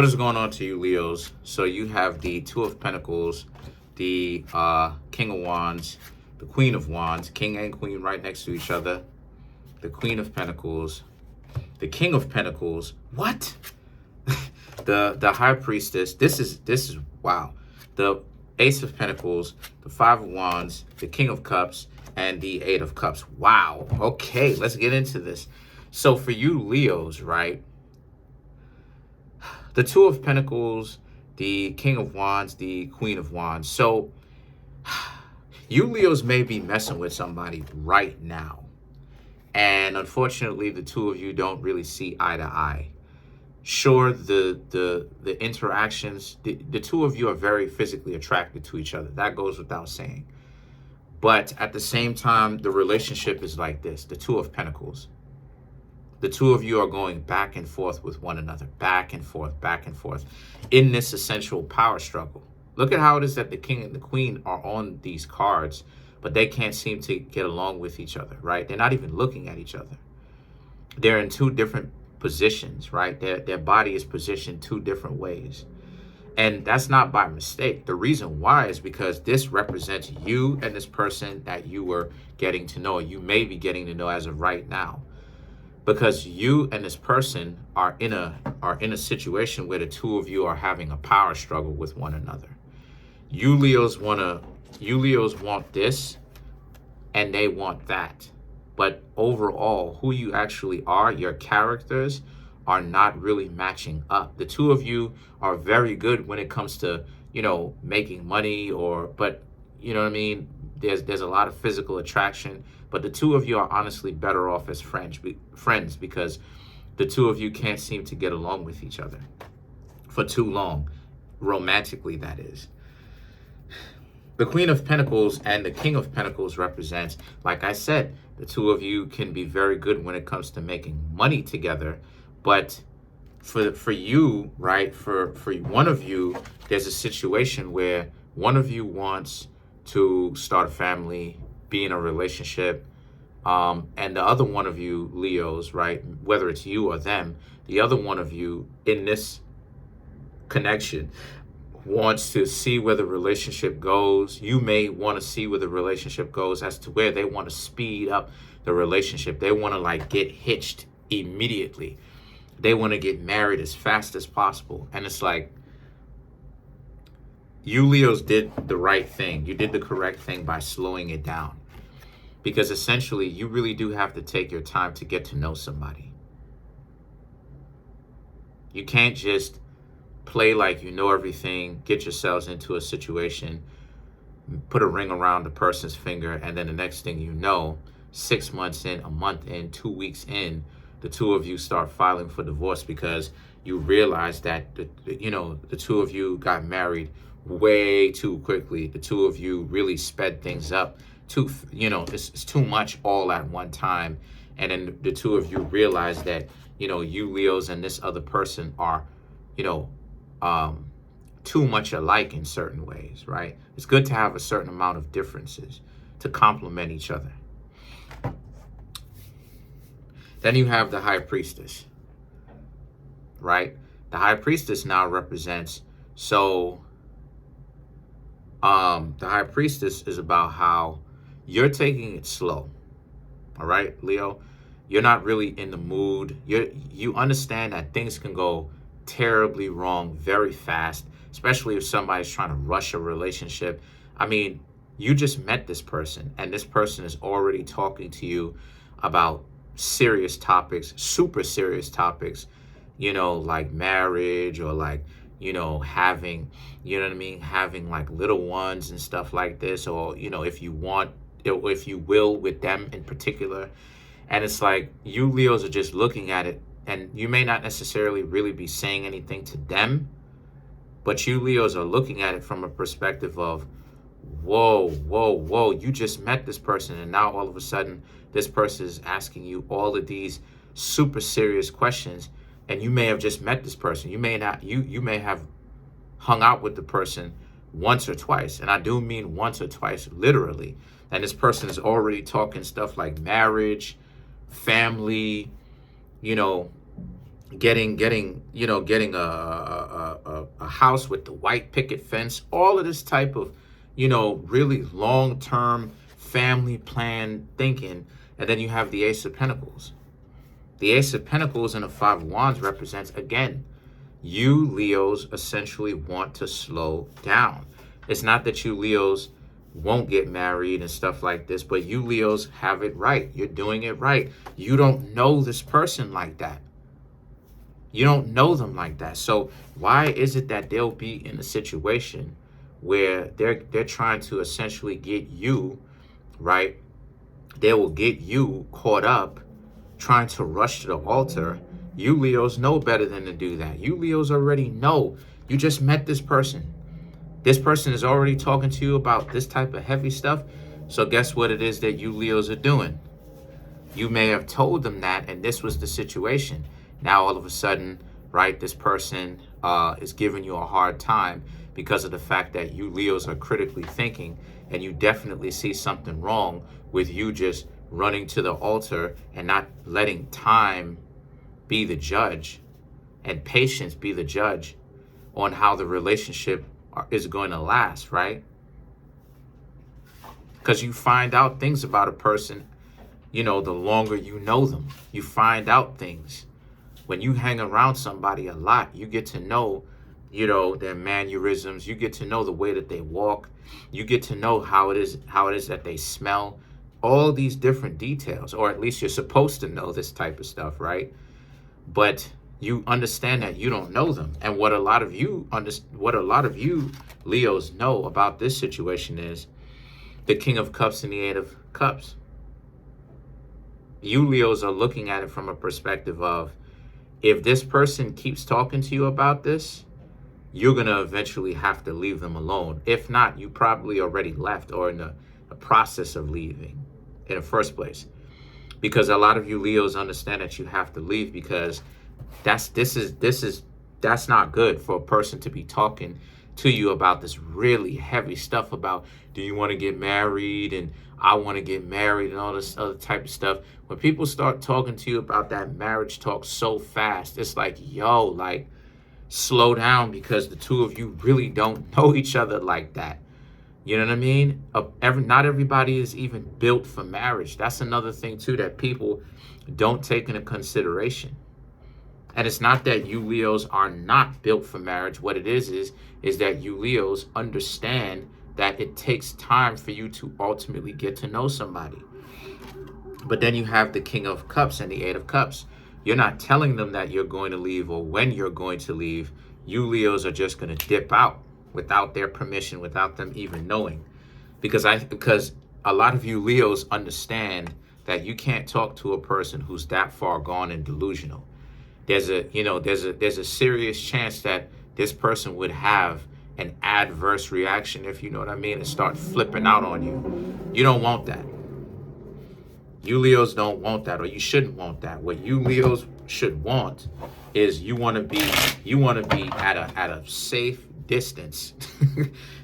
What is going on to you, Leos? So you have the Two of Pentacles, the King of Wands, the Queen of Wands, King and Queen right next to each other, the Queen of Pentacles, the King of Pentacles. What? the High Priestess. This is wow. The Ace of Pentacles, the Five of Wands, the King of Cups, and the Eight of Cups. Wow. Okay, let's get into this. So for you, Leos, right? The Two of Pentacles, the King of Wands, the Queen of Wands. So you Leos may be messing with somebody right now. And unfortunately, the two of you don't really see eye to eye. Sure, the interactions, the two of you are very physically attracted to each other. That goes without saying. But at the same time, the relationship is like this, the Two of Pentacles. The two of you are going back and forth with one another, back and forth in this essential power struggle. Look at how it is that the King and the Queen are on these cards, but they can't seem to get along with each other, right? They're not even looking at each other. They're in two different positions, right? Their body is positioned two different ways. And that's not by mistake. The reason why is because this represents you and this person that you were getting to know, you may be getting to know as of right now. Because you and this person are in a situation where the two of you are having a power struggle with one another. You Leos want this and they want that. But overall, who you actually are, your characters are not really matching up. The two of you are very good when it comes to, making money but you know what I mean? There's a lot of physical attraction, but the two of you are honestly better off as friends because the two of you can't seem to get along with each other for too long, romantically that is. The Queen of Pentacles and the King of Pentacles represents, like I said, the two of you can be very good when it comes to making money together, but for you, right, for one of you, there's a situation where one of you wants to start a family, be in a relationship, and the other one of you, Leos, right, whether it's you or them, the other one of you in this connection wants to see where the relationship goes. You may want to see where the relationship goes as to where they want to speed up the relationship. They want to get hitched immediately. They want to get married as fast as possible. And it's like, you Leos did the right thing. You did the correct thing by slowing it down. Because essentially, you really do have to take your time to get to know somebody. You can't just play like you know everything, get yourselves into a situation, put a ring around the person's finger, and then the next thing you know, 6 months in, a month in, 2 weeks in, the two of you start filing for divorce because you realize that the two of you got married way too quickly. The two of you really sped things up. It's too much all at one time. And then the two of you realize that, you Leos and this other person are, too much alike in certain ways, right? It's good to have a certain amount of differences to complement each other. Then you have the High Priestess, right? The High Priestess now represents, the High Priestess is about how you're taking it slow, all right, Leo? You're not really in the mood. You understand that things can go terribly wrong very fast, especially if somebody's trying to rush a relationship. I mean, you just met this person, and this person is already talking to you about serious topics, super serious topics, like marriage or having, having little ones and stuff like this, or, if you will, with them in particular. And it's like, you Leos are just looking at it, and you may not necessarily really be saying anything to them, but you Leos are looking at it from a perspective of, whoa, you just met this person, and now all of a sudden this person is asking you all of these super serious questions, and you may have just met this person. You may not, you may have hung out with the person once or twice, and I do mean once or twice literally, and this person is already talking stuff like marriage, family, getting a house with the white picket fence, all of this type of, really long-term family plan thinking. And then you have the Ace of Pentacles. The Ace of Pentacles and the Five of Wands represents, again, you Leos essentially want to slow down. It's not that you Leos won't get married and stuff like this, but you Leos have it right. You're doing it right. You don't know this person like that. You don't know them like that. So why is it that they'll be in a situation where they're trying to essentially get you, right? They will get you caught up trying to rush to the altar. You Leos know better than to do that. You Leos already know. You just met this person. This person is already talking to you about this type of heavy stuff. So guess what it is that you Leos are doing? You may have told them that, and this was the situation. Now, all of a sudden, right, this person is giving you a hard time because of the fact that you Leos are critically thinking, and you definitely see something wrong with you just running to the altar and not letting time be the judge and patience be the judge on how the relationship is going to last, right? Because you find out things about a person, the longer you know them. You find out things. When you hang around somebody a lot, you get to know, their mannerisms. You get to know the way that they walk. You get to know how it is that they smell. All these different details, or at least you're supposed to know this type of stuff, right? But you understand that you don't know them. And what a lot of you Leos know about this situation is the King of Cups and the Eight of Cups. You Leos are looking at it from a perspective of, if this person keeps talking to you about this, you're going to eventually have to leave them alone. If not, you probably already left or in the process of leaving in the first place. Because a lot of you Leos understand that you have to leave, because that's not good for a person to be talking to you about this really heavy stuff about, do you want to get married, and I want to get married, and all this other type of stuff. When people start talking to you about that marriage talk so fast, it's like, yo, like, slow down, because the two of you really don't know each other like that. You know what I mean? Not everybody is even built for marriage. That's another thing too that people don't take into consideration. And it's not that you Leos are not built for marriage. What it is that you Leos understand that it takes time for you to ultimately get to know somebody. But then you have the King of Cups and the Eight of Cups. You're not telling them that you're going to leave or when you're going to leave. You Leos are just going to dip out without their permission, without them even knowing. Because a lot of you Leos understand that you can't talk to a person who's that far gone and delusional. There's a serious chance that this person would have an adverse reaction, if you know what I mean, and start flipping out on you. You don't want that. You Leos don't want that, or you shouldn't want that. What you Leos should want is you want to be at a safe distance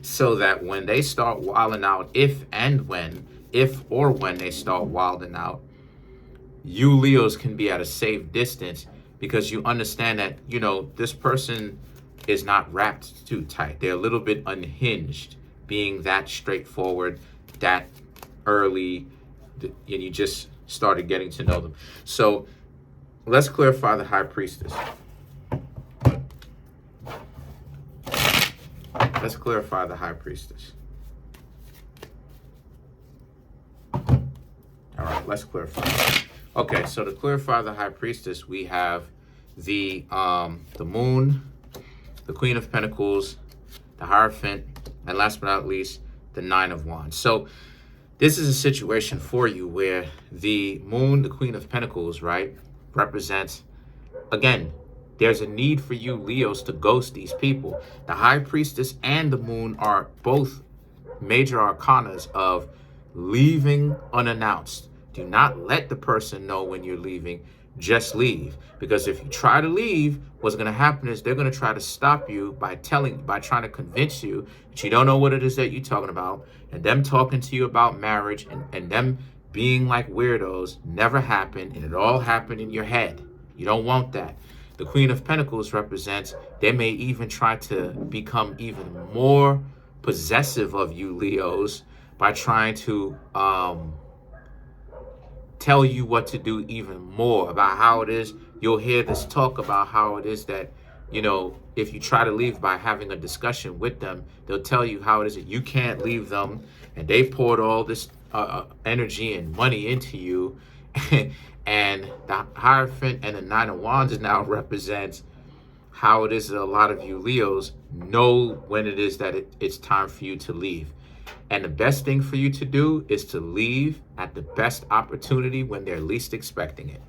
so that when they start wilding out, if or when they start wilding out, you Leos can be at a safe distance, because you understand that, this person is not wrapped too tight. They're a little bit unhinged, being that straightforward, that early, and you just started getting to know them. So let's clarify the High Priestess. Let's clarify the High Priestess. All right, let's clarify. Okay, so to clarify the High Priestess, we have the Moon, the Queen of Pentacles, the Hierophant, and last but not least, the Nine of Wands. So this is a situation for you where the Moon, the Queen of Pentacles, right, represents, again, there's a need for you Leos to ghost these people. The High Priestess and the Moon are both major arcanas of leaving unannounced. Do not let the person know when you're leaving. Just leave. Because if you try to leave, what's going to happen is they're going to try to stop you by trying to convince you that you don't know what it is that you're talking about, and them talking to you about marriage and them being like weirdos never happened, and it all happened in your head. You don't want that. The Queen of Pentacles represents they may even try to become even more possessive of you, Leos, by trying to tell you what to do even more, about how it is. You'll hear this talk about how it is that, if you try to leave by having a discussion with them, they'll tell you how it is that you can't leave them, and they poured all this energy and money into you. And the Hierophant and the Nine of Wands now represents how it is that a lot of you Leos know when it is that it's time for you to leave. And the best thing for you to do is to leave at the best opportunity when they're least expecting it.